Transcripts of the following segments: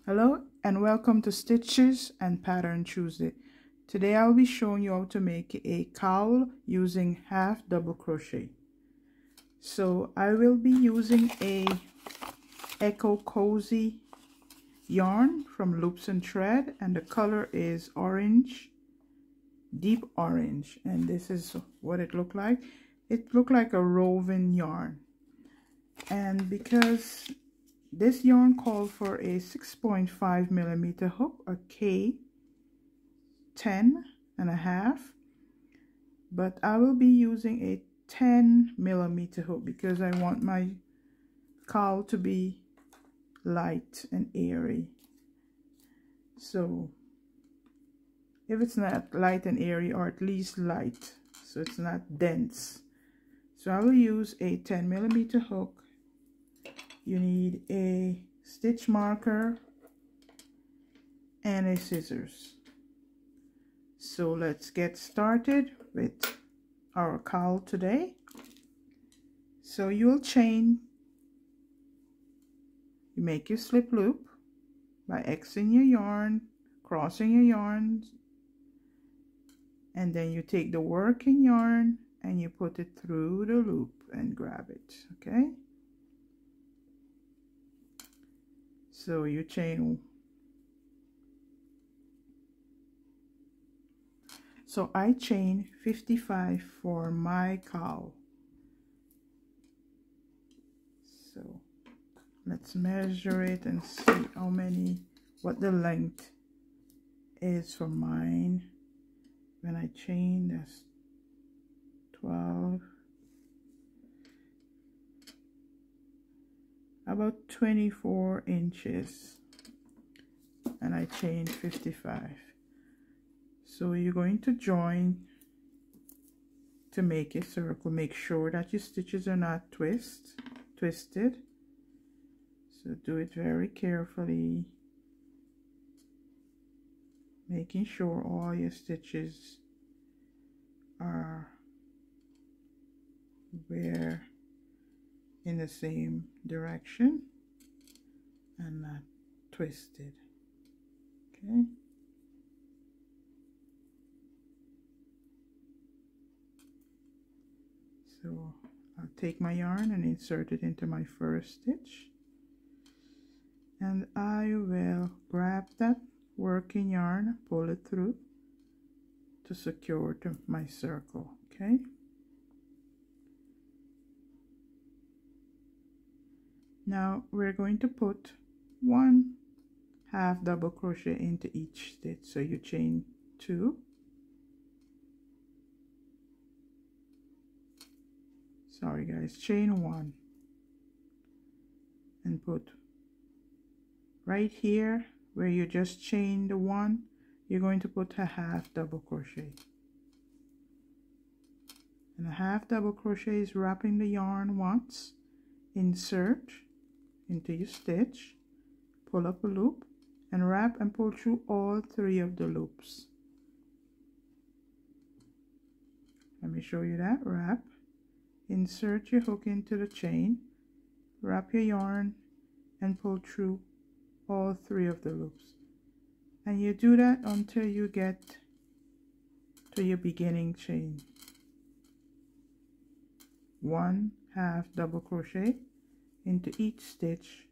Hello and welcome to Stitches and Pattern Tuesday. Today I'll be showing you how to make a cowl using half double crochet. So I will be using a Echo Cozy yarn from Loops and Thread, and the color is orange, deep orange, and this is what it looked like. It looked like a woven yarn, and because this yarn called for a 6.5 millimeter hook, a K10.5, but I will be using a 10 millimeter hook because I want my cowl to be light and airy. So if it's not light and airy, or at least light, so it's not dense, so I will use a 10 millimeter hook. You need a stitch marker and a scissors. So let's get started with our cowl today. So you'll chain, you make your slip loop by Xing your yarn, crossing your yarns, and then you take the working yarn and you put it through the loop and grab it, okay? So you chain. So I chain 55 for my cowl. So let's measure it and see how many, what the length is for mine. When I chain, that's 12, about 24 inches, and I chained 55. So you're going to join to make a circle. Make sure that your stitches are not twisted. So do it very carefully, making sure all your stitches are where in the same direction and not twisted. Okay. So I'll take my yarn and insert it into my first stitch, and I will grab that working yarn, pull it through to secure to my circle. Okay. Now we're going to put 1 half double crochet into each stitch. So you chain 2, sorry guys, chain 1 and put right here where you just chained the 1, you're going to put a half double crochet, and a half double crochet is wrapping the yarn once, insert into your stitch, pull up a loop and wrap and pull through all 3 of the loops. Let me show you that. Wrap, insert your hook into the chain, wrap your yarn and pull through all 3 of the loops, and you do that until you get to your beginning chain. 1 half double crochet into each stitch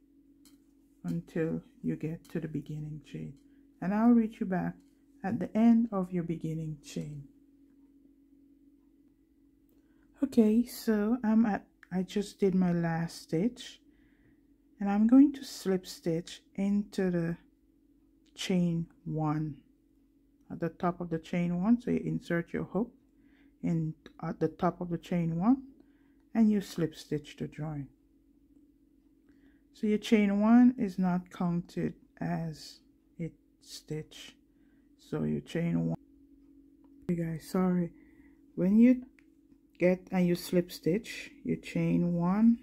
until you get to the beginning chain, and I'll reach you back at the end of your beginning chain. Okay, so I just did my last stitch, and I'm going to slip stitch into the chain 1 at the top of the chain 1. So you insert your hook in at the top of the chain 1 and you slip stitch to join. So your chain 1 is not counted as a stitch. So you chain 1. Hey guys, sorry. When you get and you slip stitch, you chain 1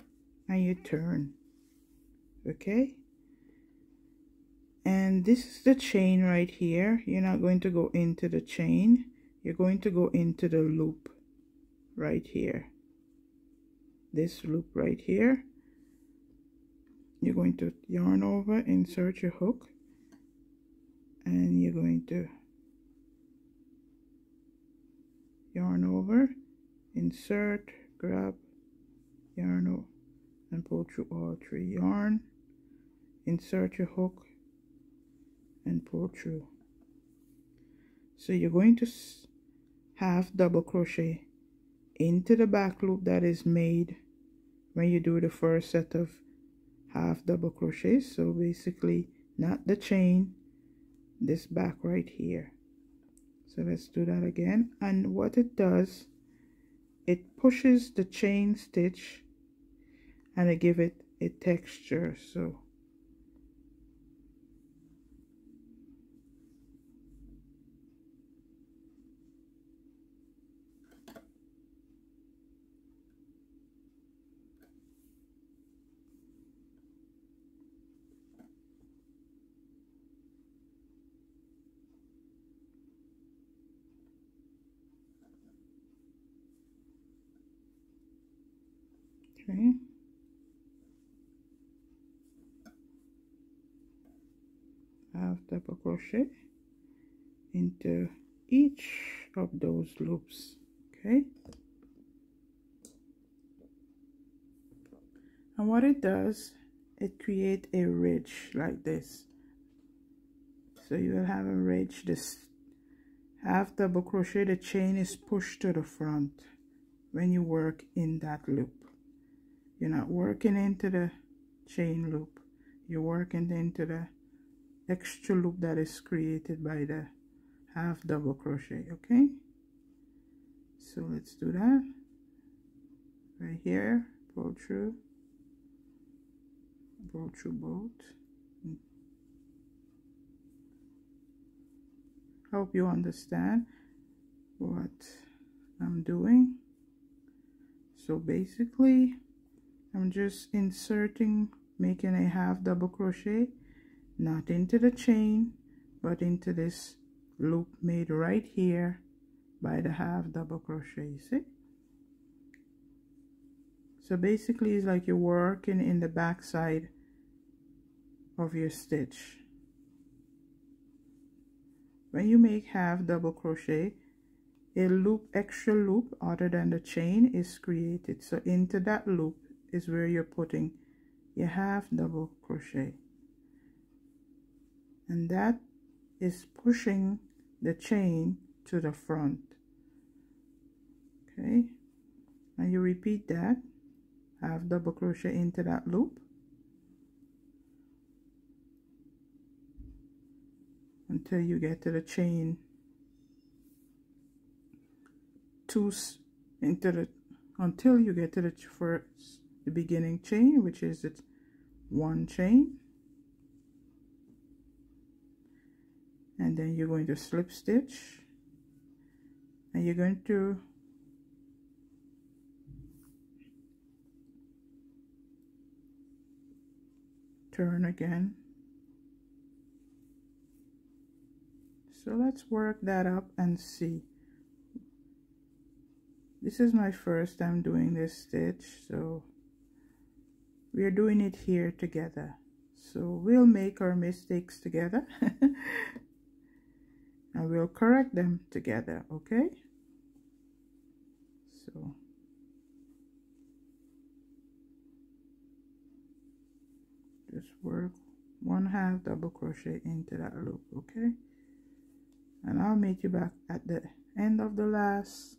and you turn. Okay? And this is the chain right here. You're not going to go into the chain. You're going to go into the loop right here. This loop right here. You're going to yarn over, insert your hook, and you're going to yarn over, insert, grab, yarn over, and pull through all 3. Yarn, insert your hook, and pull through. So you're going to half double crochet into the back loop that is made when you do the first set of half double crochets. So basically not the chain, this back right here. So let's do that again. And what it does, it pushes the chain stitch and it give it a texture. So okay. Half double crochet into each of those loops. Okay. And what it does, it creates a ridge like this. So you will have a ridge. This half double crochet, the chain is pushed to the front when you work in that loop. You're not working into the chain loop, you're working into the extra loop that is created by the half double crochet. Okay, so let's do that right here. Pull through both. Hope you understand what I'm doing. So basically I'm just inserting, making a half double crochet, not into the chain but into this loop made right here by the half double crochet. See? So basically it's like you're working in the back side of your stitch. When you make half double crochet, a loop, extra loop other than the chain is created. So into that loop is where you're putting your half double crochet, and that is pushing the chain to the front. Okay, and you repeat that, half double crochet into that loop until you get to the chain until you get to the beginning chain, which is the 1 chain, and then you're going to slip stitch, and you're going to turn again. So let's work that up and see. This is my first time doing this stitch, so we're doing it here together. So we'll make our mistakes together and we'll correct them together, okay? So just work 1/2 double crochet into that loop, okay? And I'll meet you back at the end of the last,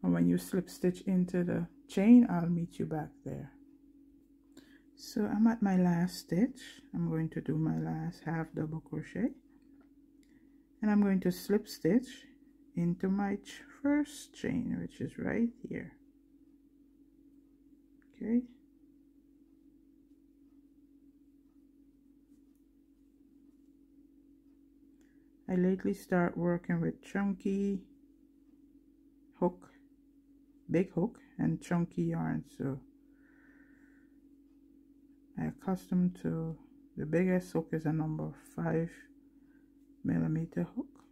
and when you slip stitch into the chain, I'll meet you back there. So I'm at my last stitch. I'm going to do my last half double crochet, and I'm going to slip stitch into my first chain, which is right here. Okay, I lately start working with chunky hook, big hook, and chunky yarn, so I accustomed to the biggest hook is a number 5mm hook,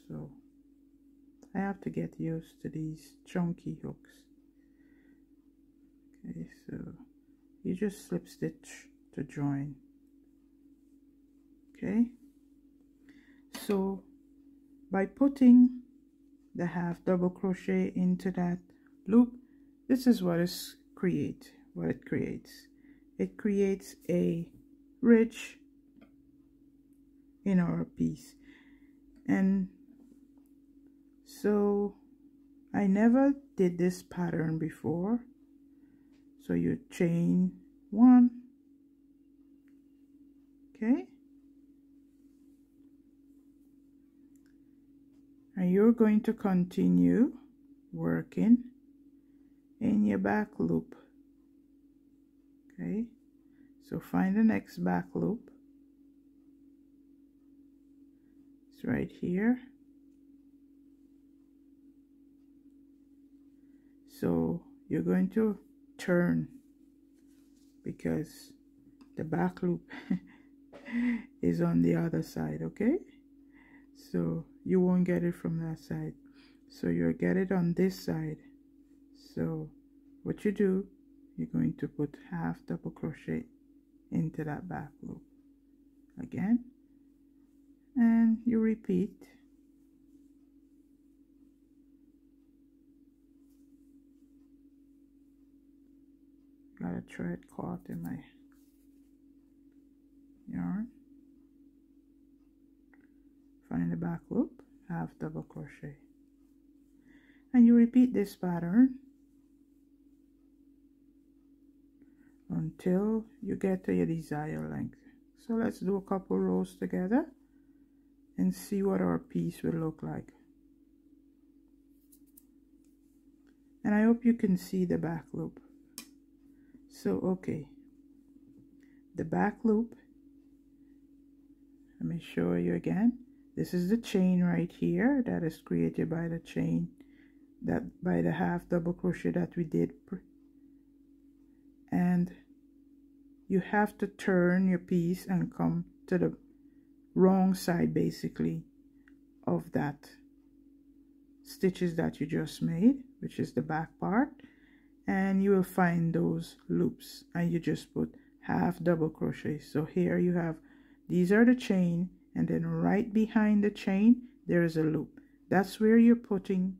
so I have to get used to these chunky hooks. Okay, so you just slip stitch to join. Okay, so by putting the half double crochet into that loop, this is what it creates. It creates a ridge in our piece. And so I never did this pattern before, so you chain 1, okay, and you're going to continue working in your back loop. Okay, so find the next back loop. It's right here. So you're going to turn because the back loop is on the other side, okay? So you won't get it from that side, so you'll get it on this side. So what you do, you're going to put half double crochet into that back loop again, and you repeat. Got a thread caught in my yarn. Find the back loop, half double crochet, and you repeat this pattern until you get to your desired length. So let's do a couple rows together and see what our piece will look like. And I hope you can see the back loop. So okay, the back loop, let me show you again. This is the chain right here that is created by the chain, that by the half double crochet that we did, and you have to turn your piece and come to the wrong side basically of that stitches that you just made, which is the back part, and you will find those loops and you just put half double crochet. So here you have, these are the chain, and then right behind the chain there is a loop. That's where you're putting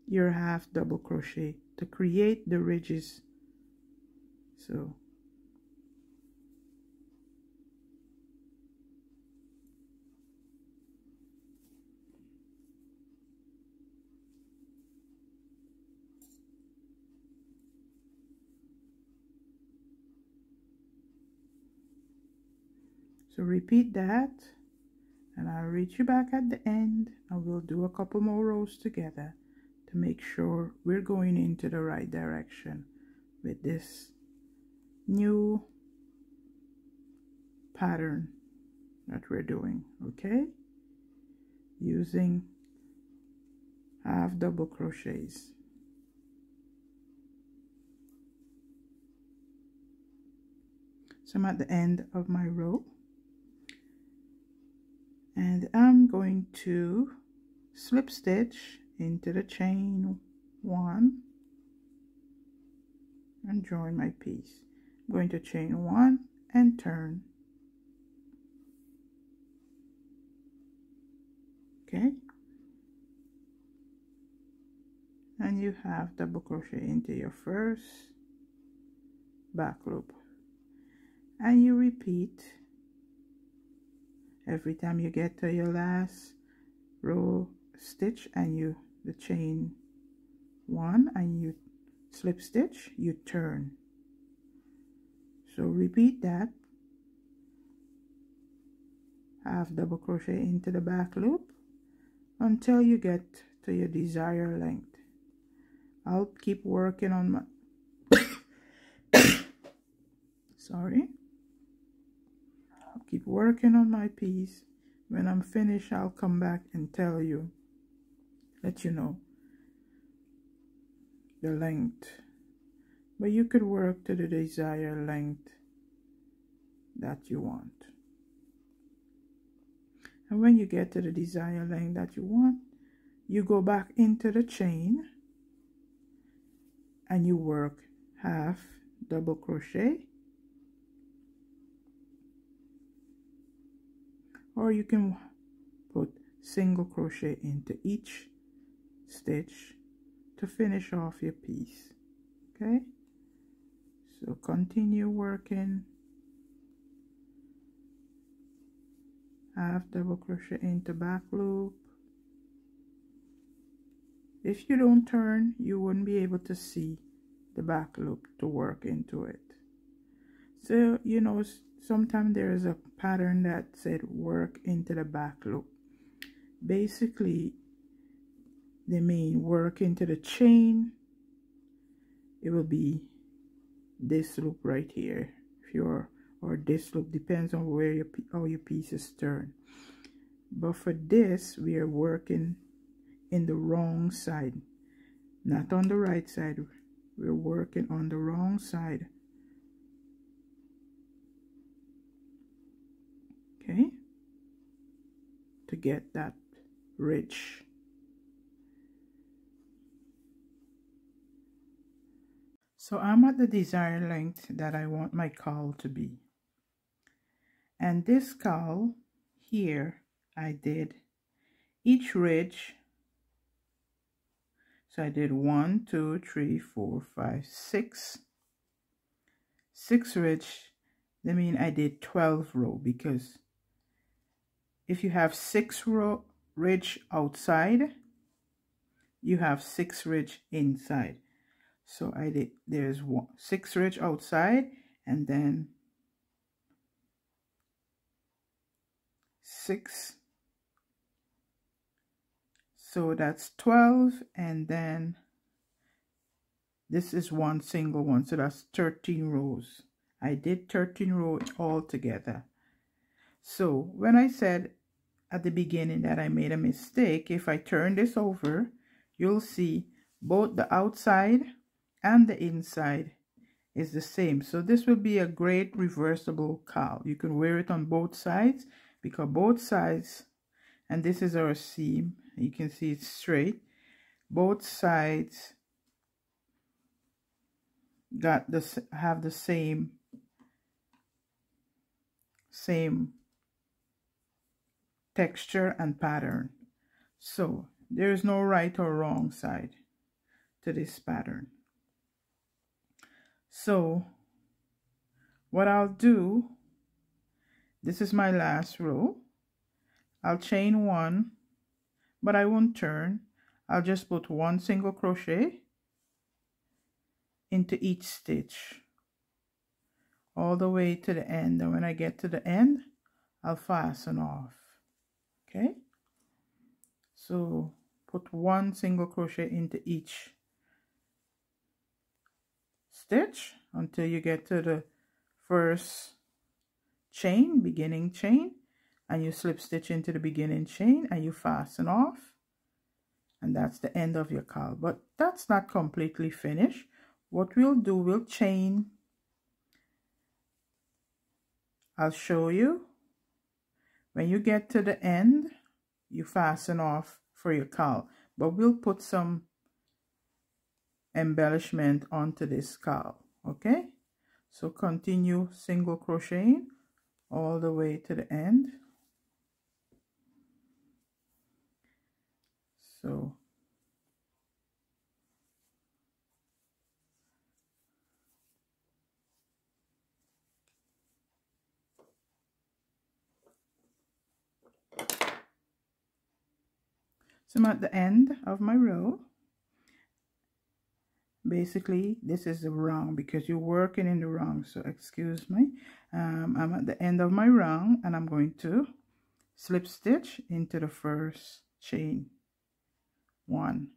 your half double crochet to create the ridges. So repeat that, and I'll reach you back at the end and we'll do a couple more rows together to make sure we're going into the right direction with this new pattern that we're doing, okay? Using half double crochets. So I'm at the end of my row, and I'm going to slip stitch into the chain 1 and join my piece. I'm going to chain 1 and turn. Okay, and you have double crochet into your first back loop, and you repeat every time you get to your last row stitch, and you the chain 1 and you slip stitch, you turn. So repeat that, half double crochet into the back loop until you get to your desired length. I'll keep working on my sorry, I'll keep working on my piece When I'm finished, I'll come back and tell you, let you know the length. But you could work to the desired length that you want. And when you get to the desired length that you want, you go back into the chain and you work half double crochet, or you can put single crochet into each stitch to finish off your piece. Okay, so continue working half double crochet into back loop. If you don't turn, you wouldn't be able to see the back loop to work into it. So you know, sometimes there is a pattern that said work into the back loop. Basically they mean work into the chain. It will be this loop right here, if you're, or this loop, depends on where your how your pieces turn. But for this, we are working in the wrong side, not on the right side. We're working on the wrong side. Okay, to get that ridge. So I'm at the desired length that I want my cowl to be. And this cowl here, I did each ridge. So I did 1, 2, 3, 4, 5, 6. 6 ridge. That means I did 12 row, because if you have 6 row ridge outside, you have 6 ridge inside. So I did, there's 6 ridge outside, and then 6, so that's 12, and then this is one single one, so that's 13 rows. I did 13 rows all together. So when I said at the beginning that I made a mistake, if I turn this over, you'll see both the outside and the inside is the same. So this will be a great reversible cowl. You can wear it on both sides, because both sides, and this is our seam, you can see it's straight, both sides got this, have the same texture and pattern. So there is no right or wrong side to this pattern. So what I'll do, this is my last row. I'll chain 1, but I won't turn. I'll just put 1 single crochet into each stitch all the way to the end, and when I get to the end, I'll fasten off. Okay, so put 1 single crochet into each stitch until you get to the first chain, beginning chain, and you slip stitch into the beginning chain and you fasten off, and that's the end of your cowl. But that's not completely finished. What we'll do, we'll chain, I'll show you. When you get to the end, you fasten off for your cowl, but we'll put some embellishment onto this cowl. Okay, so continue single crocheting all the way to the end. So I'm at the end of my row. Basically this is the wrong, because you're working in the wrong, so excuse me. I'm at the end of my round, and I'm going to slip stitch into the first chain 1. I'm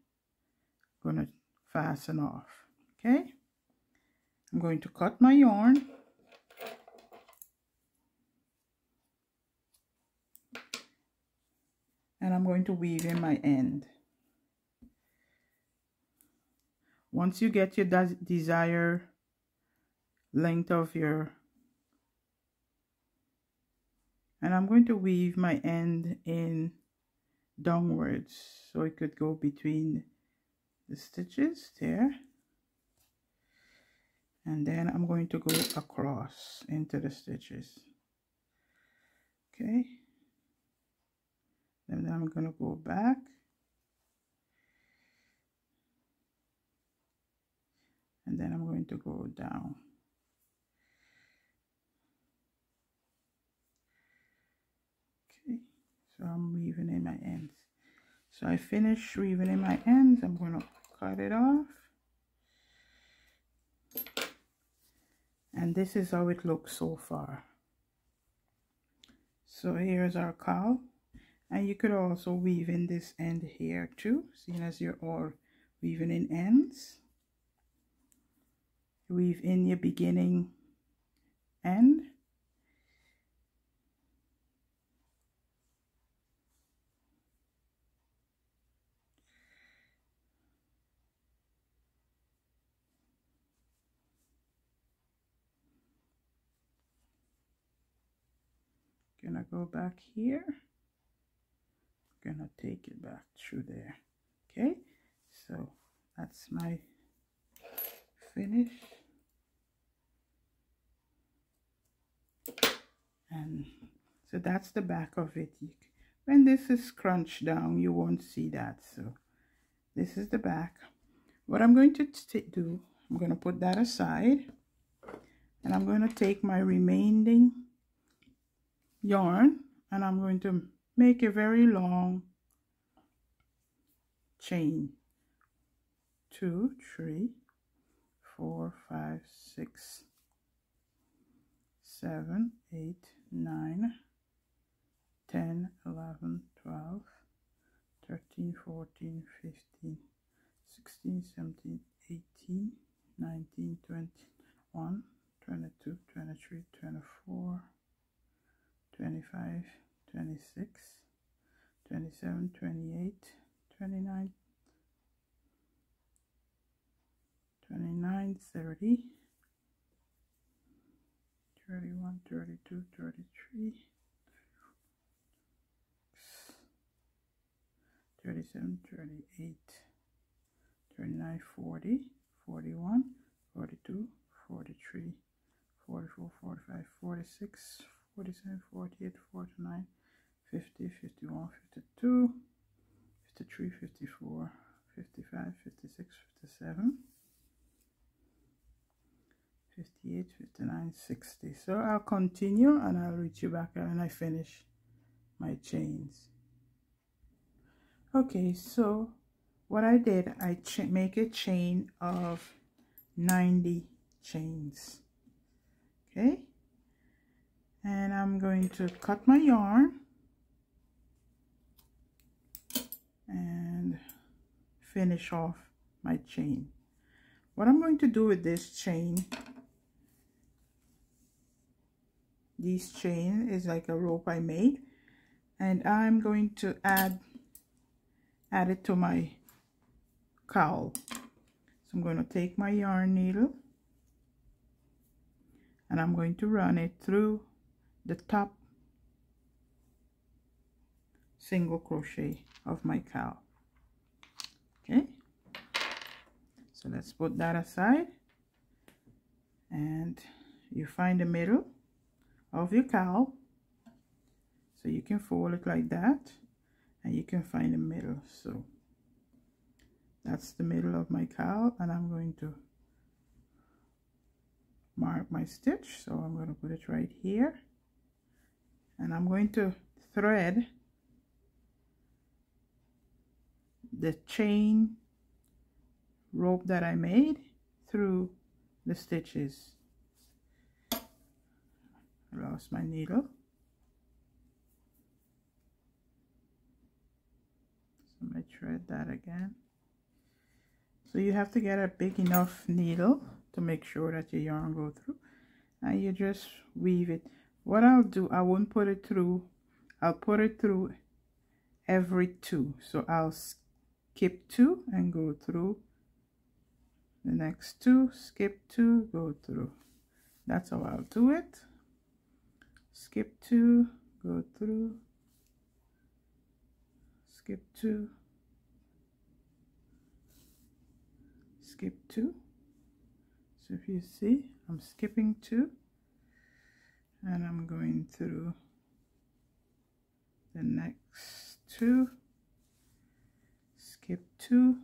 going to fasten off. Okay, I'm going to cut my yarn. and I'm going to weave in my end. Once you get your desired length of your, and I'm going to weave my end in downwards so it could go between the stitches there, and then I'm going to go across into the stitches. Okay, and then I'm going to go back, and then I'm going to go down. Okay, so I'm weaving in my ends. So I finished weaving in my ends. I'm going to cut it off, and this is how it looks so far. So here's our cowl, and you could also weave in this end here too, seeing as you're all weaving in ends. Weave in your beginning end, gonna go back here, gonna take it back through there. Okay, so that's my finish, and so that's the back of it. When this is scrunched down, you won't see that. So this is the back. What I'm going to do, I'm going to put that aside, and I'm going to take my remaining yarn, and I'm going to make a very long chain. 2, 3, 4, 5, 6, 7, 8, 9, 10, 11, 12, 13, 14, 15, 16, 17, 18, 19, 20, 21, 22, 23, 24, 25, 26, 27, 28, 29, 29, 30, 31, 32, 33, 37, 38, 39, 40, 41, 42, 43, 44, 45, 46, 47, 48, 49, 50, 51, 52, 53, 54, 55, 56, 57, 58, 59, 60. So I'll continue, and I'll reach you back when I finish my chains. Okay, so what I did, I make a chain of 90 chains. Okay, and I'm going to cut my yarn and finish off my chain. What I'm going to do with this chain, this chain is like a rope I made, and I'm going to add it to my cowl. So I'm going to take my yarn needle, and I'm going to run it through the top single crochet of my cowl. Okay, so let's put that aside, and you find the middle of your cowl, so you can fold it like that, and you can find the middle. So that's the middle of my cowl, and I'm going to mark my stitch. So I'm going to put it right here, and I'm going to thread the chain rope that I made through the stitches. I lost my needle, so I'm going to thread that again. So you have to get a big enough needle to make sure that your yarn go through, and you just weave it. What I'll do, I won't put it through, I'll put it through every 2. So I'll skip 2 and go through the next 2, skip 2, go through. That's how I'll do it. Skip 2, go through, skip 2, skip 2. So if you see, I'm skipping 2 and I'm going through the next 2, skip 2,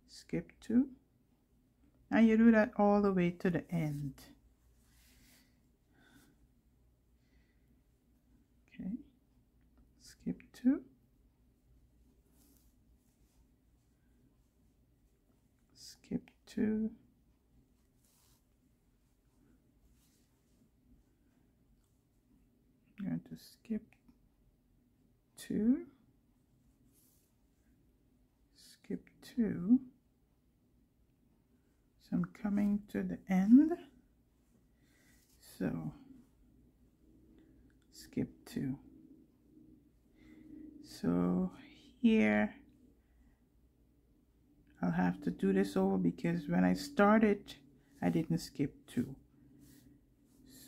skip 2, and you do that all the way to the end. Okay, skip 2, skip 2, I'm going to skip 2, skip 2. So I'm coming to the end, so skip 2. So here I'll have to do this over because when I started I didn't skip 2.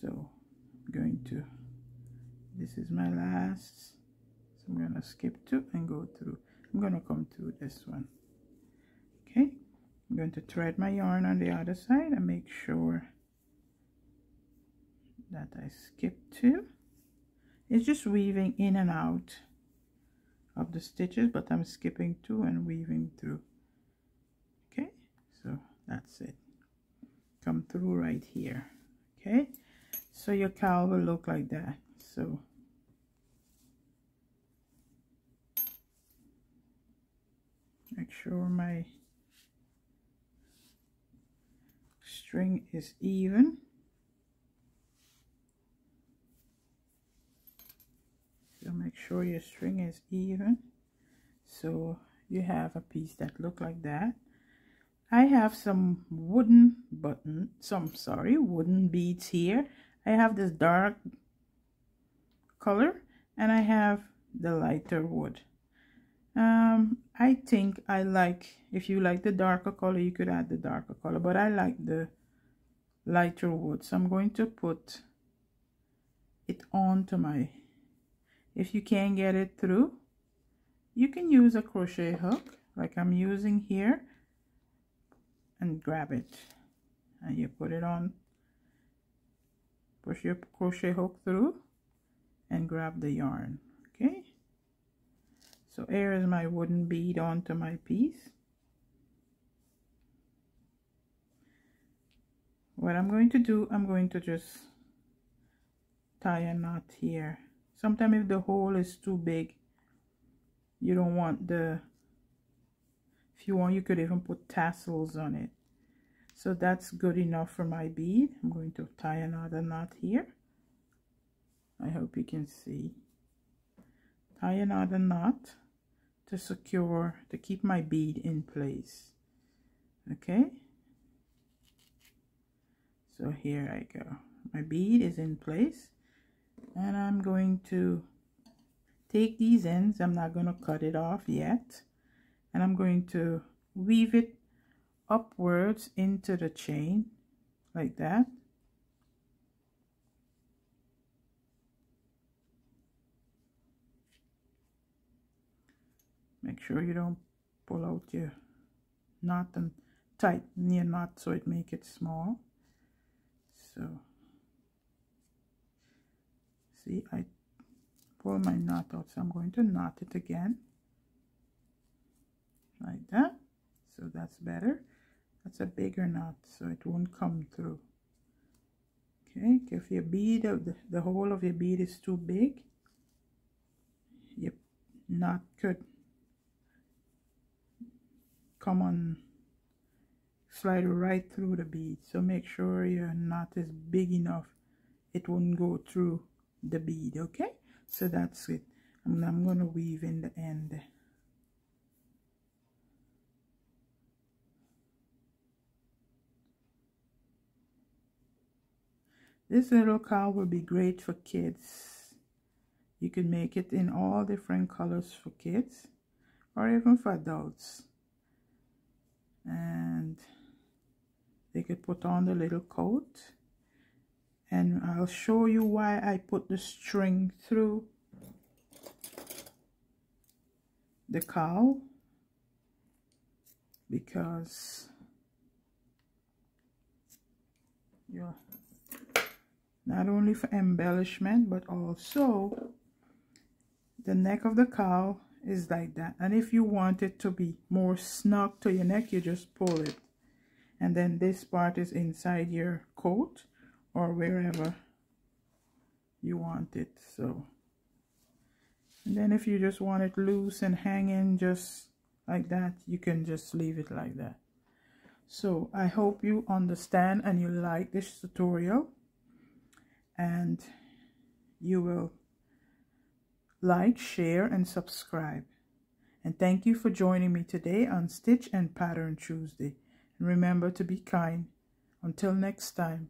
So I'm going to, this is my last, so I'm going to skip 2 and go through. I'm going to come through this one. Okay, I'm going to thread my yarn on the other side and make sure that I skip 2. It's just weaving in and out of the stitches, but I'm skipping 2 and weaving through. Okay, so that's it. Come through right here. Okay, so your cowl will look like that. So make sure my string is even. So make sure your string is even. So you have a piece that look like that. I have some wooden wooden beads here. I have this dark color and I have the lighter wood. I think I like, if you like the darker color, you could add the darker color, but I like the lighter wood. So I'm going to put it onto my, if you can't get it through, you can use a crochet hook like I'm using here and grab it and you put it on, push your crochet hook through and grab the yarn. Okay, so here is my wooden bead onto my piece. What I'm going to do, I'm going to just tie a knot here. Sometimes if the hole is too big, you don't want the, if you want, you could even put tassels on it. So that's good enough for my bead. I'm going to tie another knot here. I hope you can see. Tie another knot to secure, to keep my bead in place. Okay, so here I go. My bead is in place and I'm going to take these ends. I'm not going to cut it off yet, and I'm going to weave it upwards into the chain like that. Make sure you don't pull out your knot and tighten your knot so it make it small. So see, I pull my knot out, so I'm going to knot it again like that. So that's better. That's a bigger knot so it won't come through. Okay, if your bead of the hole of your bead is too big, your knot could come on, slide right through the bead. So make sure your knot is big enough it won't go through the bead. Okay, so that's it. I'm going to weave in the end. This little cowl will be great for kids. You can make it in all different colors for kids or even for adults. And they could put on the little coat. And I'll show you why I put the string through the cowl, because not only for embellishment, but also the neck of the cowl is like that, and if you want it to be more snug to your neck, you just pull it, and then this part is inside your coat or wherever you want it. So, and then if you just want it loose and hanging just like that, you can just leave it like that. So I hope you understand and you like this tutorial, and you will like, share, and subscribe. And thank you for joining me today on Stitch and Pattern Tuesday. And remember to be kind. Until next time.